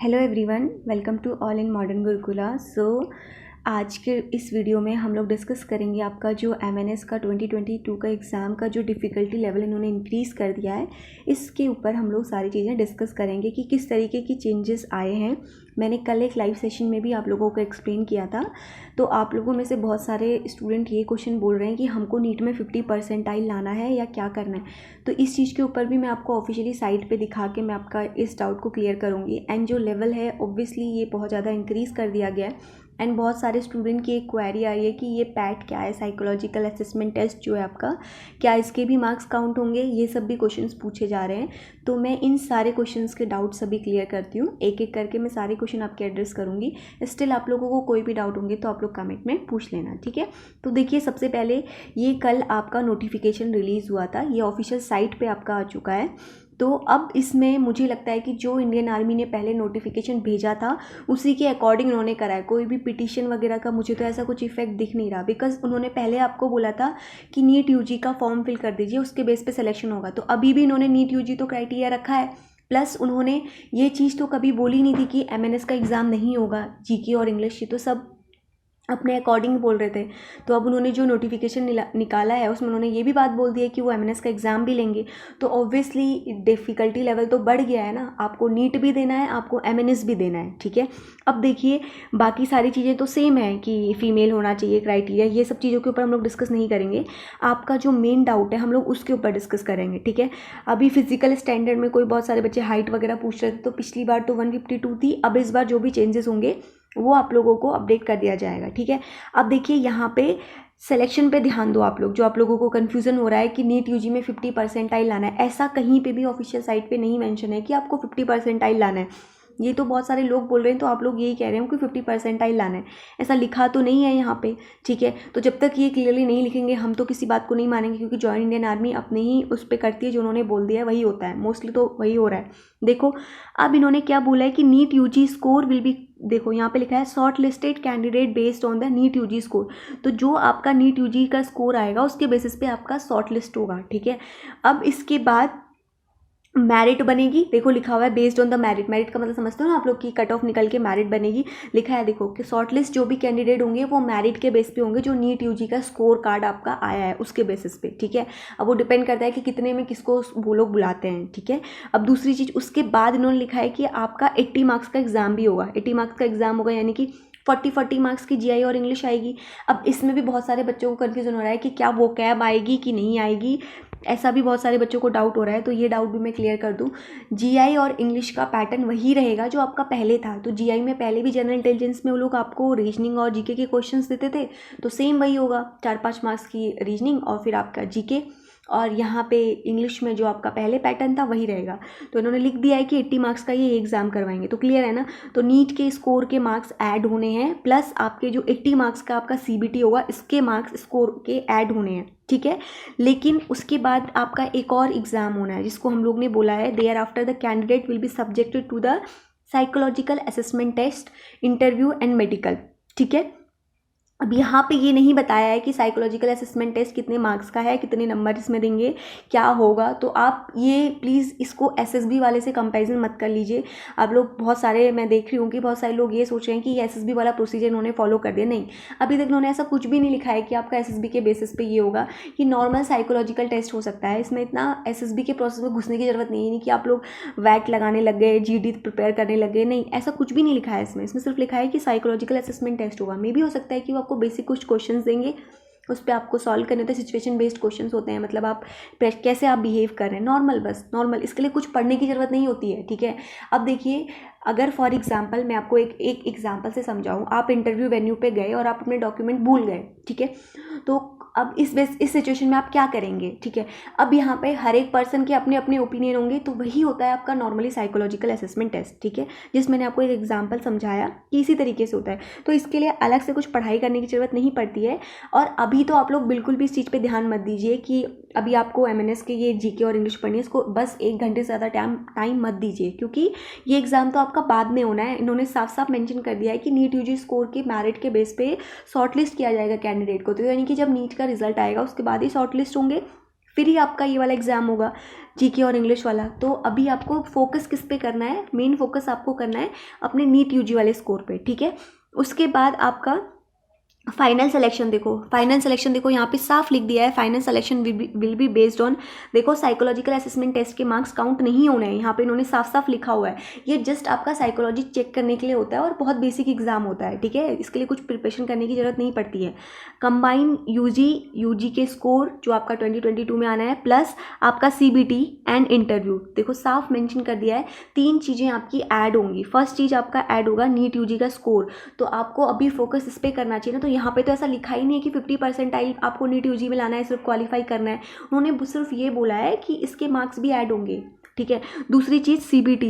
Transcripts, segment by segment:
Hello everyone, welcome to all in modern Gurukula. आज के इस वीडियो में हम लोग डिस्कस करेंगे आपका जो एमएनएस का 2022 का एग्ज़ाम का जो डिफ़िकल्टी लेवल इन्होंने इंक्रीज़ कर दिया है, इसके ऊपर हम लोग सारी चीज़ें डिस्कस करेंगे कि किस तरीके की चेंजेस आए हैं। मैंने कल एक लाइव सेशन में भी आप लोगों को एक्सप्लेन किया था। तो आप लोगों में से बहुत सारे स्टूडेंट ये क्वेश्चन बोल रहे हैं कि हमको नीट में 50 परसेंटाइल लाना है या क्या करना है। तो इस चीज़ के ऊपर भी मैं आपको ऑफिशियली साइट पे दिखा के मैं आपका इस डाउट को क्लियर करूँगी। एंड जो लेवल है ऑब्वियसली ये बहुत ज़्यादा इंक्रीज़ कर दिया गया है। एंड बहुत सारे स्टूडेंट की एक क्वेरी आई है कि ये पैट क्या है, साइकोलॉजिकल असेसमेंट टेस्ट जो है आपका, क्या इसके भी मार्क्स काउंट होंगे, ये सब भी क्वेश्चंस पूछे जा रहे हैं। तो मैं इन सारे क्वेश्चंस के डाउट सभी क्लियर करती हूँ, एक एक करके मैं सारे क्वेश्चन आपके एड्रेस करूँगी। स्टिल आप लोगों को कोई भी डाउट होंगे तो आप लोग कमेंट में पूछ लेना, ठीक है। तो देखिए, सबसे पहले ये कल आपका नोटिफिकेशन रिलीज़ हुआ था, ये ऑफिशियल साइट पर आपका आ चुका है। तो अब इसमें मुझे लगता है कि जो इंडियन आर्मी ने पहले नोटिफिकेशन भेजा था उसी के अकॉर्डिंग उन्होंने करा है। कोई भी पिटीशन वगैरह का मुझे तो ऐसा कुछ इफेक्ट दिख नहीं रहा, बिकॉज उन्होंने पहले आपको बोला था कि नीट यूजी का फॉर्म फिल कर दीजिए, उसके बेस पे सिलेक्शन होगा। तो अभी भी इन्होंने नीट यूजी तो क्राइटेरिया रखा है, प्लस उन्होंने ये चीज़ तो कभी बोली नहीं थी कि एमएनएस का एग्ज़ाम नहीं होगा। जीके और इंग्लिश ये तो सब अपने अकॉर्डिंग बोल रहे थे। तो अब उन्होंने जो नोटिफिकेशन निकाला है उसमें उन्होंने ये भी बात बोल दी है कि वो एमएनएस का एग्ज़ाम भी लेंगे। तो ऑब्वियसली डिफ़िकल्टी लेवल तो बढ़ गया है ना, आपको नीट भी देना है, आपको एमएनएस भी देना है, ठीक है। अब देखिए, बाकी सारी चीज़ें तो सेम है कि फ़ीमेल होना चाहिए क्राइटेरिया, ये सब चीज़ों के ऊपर हम लोग डिस्कस नहीं करेंगे। आपका जो मेन डाउट है हम लोग उसके ऊपर डिस्कस करेंगे, ठीक है। अभी फिजिकल स्टैंडर्ड में कोई बहुत सारे बच्चे हाइट वगैरह पूछ रहे थे, तो पिछली बार तो 152 थी, अब इस बार जो भी चेंजेस होंगे वो आप लोगों को अपडेट कर दिया जाएगा, ठीक है। अब देखिए, यहाँ पे सिलेक्शन पे ध्यान दो आप लोग। जो आप लोगों को कन्फ्यूज़न हो रहा है कि नीट यूजी में 50 परसेंटाइल लाना है, ऐसा कहीं पे भी ऑफिशियल साइट पे नहीं मेंशन है कि आपको 50 परसेंटाइल लाना है। ये तो बहुत सारे लोग बोल रहे हैं, तो आप लोग यही कह रहे हो कि 50 परसेंटाइल लाना है, ऐसा लिखा तो नहीं है यहाँ पे, ठीक है। तो जब तक ये क्लियरली नहीं लिखेंगे हम तो किसी बात को नहीं मानेंगे, क्योंकि जॉइन इंडियन आर्मी अपने ही उस पर करती है, जो उन्होंने बोल दिया है वही होता है, मोस्टली तो वही हो रहा है। देखो, अब इन्होंने क्या बोला है कि NEET UG score will be, देखो यहाँ पे लिखा है shortlisted candidate based on the NEET UG score. तो जो आपका नीट यूजी का स्कोर आएगा उसके बेसिस पे आपका शॉर्ट लिस्ट होगा, ठीक है। अब इसके बाद मेरिट बनेगी, देखो लिखा हुआ है based on the merit. Merit का मतलब समझते हो ना आप लोग की कट ऑफ निकल के मेरिट बनेगी। लिखा है देखो कि शॉर्ट लिस्ट जो भी कैंडिडेट होंगे वो मेरिट के बेस पे होंगे, जो नीट यूजी का स्कोर कार्ड आपका आया है उसके बेसिस पे, ठीक है। अब वो डिपेंड करता है कि कितने में किसको वो लोग बुलाते हैं, ठीक है। अब दूसरी चीज़, उसके बाद इन्होंने लिखा है कि आपका 80 मार्क्स का एग्जाम भी होगा। 80 मार्क्स का एग्जाम होगा यानी कि 40 मार्क्स की जीआई और इंग्लिश आएगी। अब इसमें भी बहुत सारे बच्चों को कन्फ्यूजन हो रहा है कि क्या वो कैब आएगी कि नहीं आएगी, ऐसा भी बहुत सारे बच्चों को डाउट हो रहा है। तो ये डाउट भी मैं क्लियर कर दूं, जीआई और इंग्लिश का पैटर्न वही रहेगा जो आपका पहले था। तो जीआई में पहले भी जनरल इंटेलिजेंस में वो लोग आपको रीजनिंग और जीके के क्वेश्चंस देते थे, तो सेम वही होगा, 4-5 मार्क्स की रीजनिंग और फिर आपका जीके। और यहाँ पे इंग्लिश में जो आपका पहले पैटर्न था वही रहेगा। तो इन्होंने लिख दिया है कि 80 मार्क्स का ये एग्ज़ाम करवाएंगे, तो क्लियर है ना। तो नीट के स्कोर के मार्क्स ऐड होने हैं, प्लस आपके जो 80 मार्क्स का आपका सीबीटी होगा इसके मार्क्स स्कोर के ऐड होने हैं, ठीक है। लेकिन उसके बाद आपका एक और एग्ज़ाम होना है, जिसको हम लोग ने बोला है thereafter the candidate will be subjected to the psychological assessment test, interview and medical, ठीक है। अब यहाँ पे ये नहीं बताया है कि साइकोलॉजिकल असेसमेंट टेस्ट कितने मार्क्स का है, कितने नंबर इसमें देंगे, क्या होगा। तो आप ये प्लीज़ इसको एसएसबी वाले से कंपैरिजन मत कर लीजिए। आप लोग बहुत सारे, मैं देख रही हूँ कि बहुत सारे लोग ये सोच रहे हैं कि ये एसएसबी वाला प्रोसीजर इन्होंने फॉलो कर दिया। नहीं, अभी तक इन्होंने ऐसा कुछ भी नहीं लिखा है कि आपका एसएसबी के बेसिस पे ये होगा। कि नॉर्मल साइकोलॉजिकल टेस्ट हो सकता है, इसमें इतना एसएसबी के प्रोसेस में घुसने की जरूरत नहीं है कि आप लोग वैट लगाने लग गए, जीडी प्रिपेयर करने लग गए। नहीं, ऐसा कुछ भी नहीं लिखा है इसमें सिर्फ लिखा है कि साइकोलॉजिकल असेसमेंट टेस्ट होगा। मे भी हो सकता है कि वो आपको बेसिक कुछ क्वेश्चन देंगे, उस पर आपको सॉल्व करने होते हैं। सिचुएशन बेस्ड क्वेश्चंस होते हैं, मतलब आप कैसे आप बिहेव कर रहे हैं, नॉर्मल, बस नॉर्मल, इसके लिए कुछ पढ़ने की ज़रूरत नहीं होती है, ठीक है। अब देखिए, अगर फॉर एग्जांपल मैं आपको एक एग्जांपल से समझाऊं, आप इंटरव्यू वेन्यू पे गए और आप अपने डॉक्यूमेंट भूल गए, ठीक है। तो अब इस सिचुएशन में आप क्या करेंगे, ठीक है। अब यहाँ पे हर एक पर्सन के अपने अपने ओपिनियन होंगे, तो वही होता है आपका नॉर्मली साइकोलॉजिकल असेसमेंट टेस्ट, ठीक है। जिस मैंने आपको एक एग्जांपल समझाया कि इसी तरीके से होता है। तो इसके लिए अलग से कुछ पढ़ाई करने की ज़रूरत नहीं पड़ती है। और अभी तो आप लोग बिल्कुल भी इस चीज़ पर ध्यान मत दीजिए कि अभी आपको एमएनएस के ये जीके और इंग्लिश पढ़नी है, इसको बस 1 घंटे से ज़्यादा टाइम मत दीजिए, क्योंकि ये एग्ज़ाम तो आपका बाद में होना है। इन्होंने साफ साफ मेंशन कर दिया है कि नीट यूजी स्कोर के मेरिट के बेस पे शॉर्ट लिस्ट किया जाएगा कैंडिडेट को। तो यानी कि जब नीट का रिजल्ट आएगा उसके बाद ही शॉर्ट लिस्ट होंगे, फिर ही आपका ये वाला एग्ज़ाम होगा जीके और इंग्लिश वाला। तो अभी आपको फोकस किस पे करना है, मेन फोकस आपको करना है अपने नीट यूजी वाले स्कोर पे, ठीक है। उसके बाद आपका फाइनल सिलेक्शन देखो, फाइनल सिलेक्शन देखो यहाँ पे साफ लिख दिया है, final selection will be based on, देखो साइकोलॉजिकल असेसमेंट टेस्ट के मार्क्स काउंट नहीं होने हैं, यहाँ पे इन्होंने साफ साफ लिखा हुआ है। ये जस्ट आपका साइकोलॉजी चेक करने के लिए होता है और बहुत बेसिक एग्जाम होता है, ठीक है। इसके लिए कुछ प्रिपरेशन करने की जरूरत नहीं पड़ती है। कंबाइन यूजी के स्कोर जो आपका 2022 में आना है, प्लस आपका CBT एंड इंटरव्यू, देखो साफ मेंशन कर दिया है 3 चीज़ें आपकी ऐड होंगी। फर्स्ट चीज़ आपका ऐड होगा नीट यूजी का स्कोर, तो आपको अभी फोकस इस पर करना चाहिए ना। तो यहाँ पे तो ऐसा लिखा ही नहीं है कि 50% आपको नीट यूजी में लाना है, सिर्फ क्वालिफाई करना है। उन्होंने सिर्फ ये बोला है कि इसके मार्क्स भी ऐड होंगे, ठीक है। दूसरी चीज़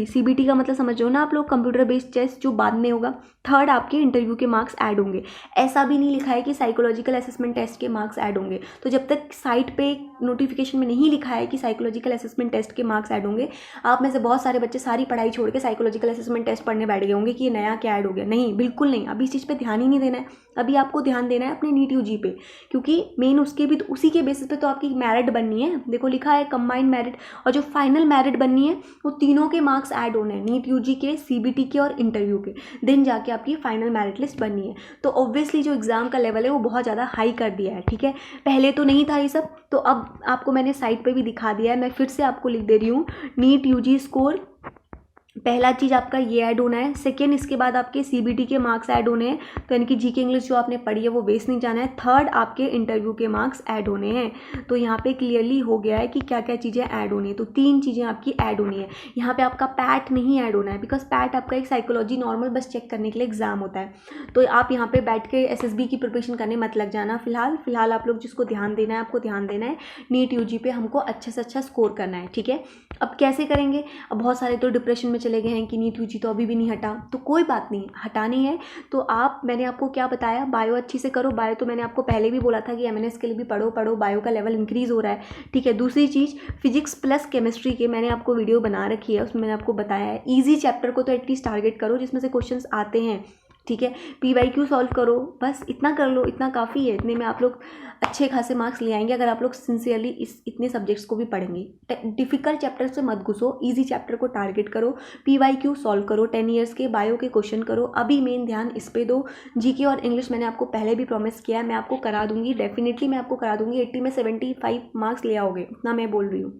CBT का मतलब समझ लो ना आप लोग, कंप्यूटर बेस्ड टेस्ट जो बाद में होगा। थर्ड आपके इंटरव्यू के मार्क्स ऐड होंगे। ऐसा भी नहीं लिखा है कि साइकोलॉजिकल असेसमेंट टेस्ट के मार्क्स ऐड होंगे। तो जब तक साइट पे नोटिफिकेशन में नहीं लिखा है कि साइकोलॉजिकल असेसमेंट टेस्ट के मार्क्स ऐड होंगे, आप में से बहुत सारे बच्चे सारी पढ़ाई छोड़ के साइकोलॉजिकल असेसमेंट टेस्ट पढ़ने बैठ गए होंगे कि ये नया क्या ऐड हो गया। नहीं, बिल्कुल नहीं, अभी इस चीज़ पर ध्यान ही नहीं देना है। अभी आपको ध्यान देना है अपने नीट यूजी पे, क्योंकि मेन उसके भी उसी के बेसिस पे तो आपकी मेरिट बननी है। देखो लिखा है कंबाइंड मेरिट, और जो फाइनल मेरिट बननी है वो तीनों के मार्क्स ऐड होने हैं, नीट यूजी के, CBT के और इंटरव्यू के, देन जाके आपकी फाइनल मेरिट लिस्ट बननी है। तो ऑब्वियसली जो एग्ज़ाम का लेवल है वो बहुत ज़्यादा हाई कर दिया है, ठीक है। पहले तो नहीं था ये सब, तो अब आपको मैंने साइट पे भी दिखा दिया है। मैं फिर से आपको लिख दे रही हूँ, नीट यूजी स्कोर पहला चीज़ आपका ये ऐड होना है। सेकेंड, इसके बाद आपके CBT के मार्क्स ऐड होने हैं, तो यानी कि जीके इंग्लिश जो आपने पढ़ी है वो वेस्ट नहीं जाना है। थर्ड, आपके इंटरव्यू के मार्क्स ऐड होने हैं। तो यहाँ पे क्लियरली हो गया है कि क्या क्या चीज़ें ऐड होनी है। तो 3 चीज़ें आपकी ऐड होनी है। यहाँ पे आपका पैट नहीं ऐड होना है, बिकॉज पैट आपका एक साइकोलॉजी नॉर्मल बस चेक करने के लिए एग्जाम होता है। तो आप यहाँ पे बैठ के SSB की प्रिपरेशन करने मत लग जाना। फिलहाल आप लोग जिसको ध्यान देना है, आपको ध्यान देना है नीट यूजी पे, हमको अच्छे से अच्छा स्कोर करना है, ठीक है। अब कैसे करेंगे, अब बहुत सारे तो डिप्रेशन में चले गए हैं कि नीट यूजी तो अभी भी नहीं हटा। तो कोई बात नहीं, हटानी है तो मैंने आपको क्या बताया, बायो अच्छी से करो। बायो तो मैंने आपको पहले भी बोला था कि MNS के लिए भी पढ़ो, बायो का लेवल इंक्रीज़ हो रहा है, ठीक है। दूसरी चीज़, फिजिक्स प्लस केमिस्ट्री के मैंने आपको वीडियो बना रखी है, उसमें मैंने आपको बताया है ईजी चैप्टर को तो एटलीस्ट टारगेट करो जिसमें से क्वेश्चंस आते हैं, ठीक है। PYQ सॉल्व करो, बस इतना कर लो, इतना काफ़ी है। इतने में आप लोग अच्छे खासे मार्क्स ले आएंगे अगर आप लोग सिंसियरली इतने सब्जेक्ट्स को भी पढ़ेंगे। डिफ़िकल्ट चैप्टर से मत घुसो, इजी चैप्टर को टारगेट करो, PYQ सॉल्व करो, 10 ईयर्स के बायो के क्वेश्चन करो। अभी मेन ध्यान इस पे दो। जीके और इंग्लिश मैंने आपको पहले भी प्रॉमिस किया है, मैं आपको करा दूंगी, डेफिनेटली मैं आपको करा दूंगी। 80 में 75 मार्क्स ले आओगे, उतना मैं बोल रही हूँ,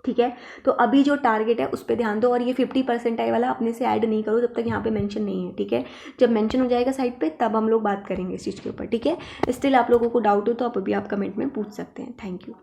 ठीक है। तो अभी जो टारगेट है उस पर ध्यान दो, और ये 50% वाला अपने से ऐड नहीं करो जब तक यहाँ पे मेंशन नहीं है, ठीक है। जब मेंशन हो जाएगा साइट पे तब हम लोग बात करेंगे इस चीज़ के ऊपर, ठीक है। स्टिल आप लोगों को डाउट हो तो आप अभी आप कमेंट में पूछ सकते हैं। Thank you.